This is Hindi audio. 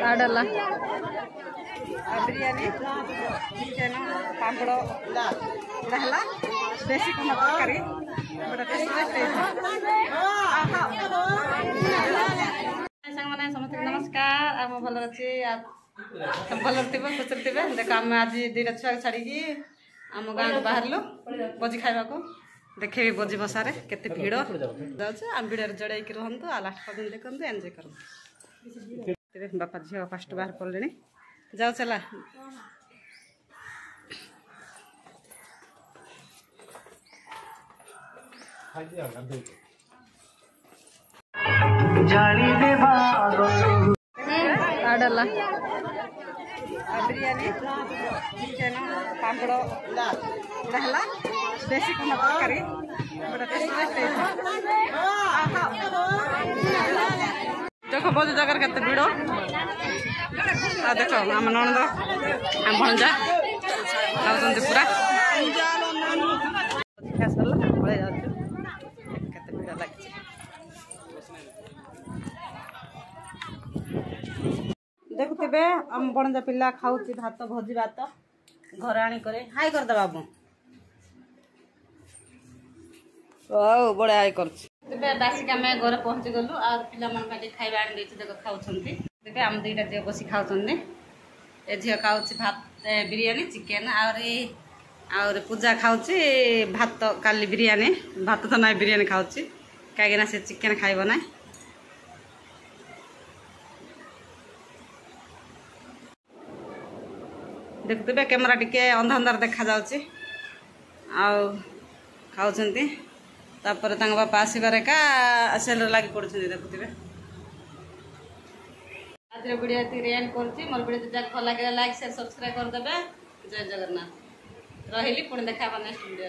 आडला बिरयानी चिकेन पापड़ एटा हला देसी कोना तरकारी बड़ा टेस्ट संग माने समस्त नमस्कार आम भल अच्छे सब भल खुशी थे देख आम आज दुईटा छुआ छाड़ी आम गाँव को बाहर भोजी खावा को देखे भोजी बसारे केते भिड़ जाऊँ आम भिड़ जड़े रुहतु आ लास्ट पर्यटन देखते एंजय कर बापा झील फास्ट बाहर पड़े जाओ चला आडला बिरयानी चिकेन पापड़ एटा हला देसी कोना तरकारी बड़ा टेस्ट देख बहुत जगह केते भिड़ देख आम नणंद आम भणजा खाऊँ पूरा खा सरला पड़े जाऊँ केते भिड़ लगे देखुवे आम भणजा पिला खाऊँ भात भोजी भात घर आनी करे हाई करदे बाबू बड़े हाई कर बासिक आम घर पहुँची गलु आ पिला खाଇବା आनी देख खाऊँ देखे आम दुईटा झील बस खाऊँ ए झील खाऊँ भात बिरयानी चिकेन आउर पूजा खाऊँ भात काली बिरयानी भात तो ना बिरयानी खाऊँ कहीं से चिकेन खाइब ना देखुवे कैमेरा टिके अंधा अंधार देखा जाऊँगी खाऊँ तापर बापा आसबार एका सेल लगी पड़े देखुवे आज वीडियो एंड कर मोर वीडियो जब भल लगे लाइक शेयर सब्सक्राइब करदे जय जगन्नाथ रही पुणी देखा नेक्स्ट वीडियो।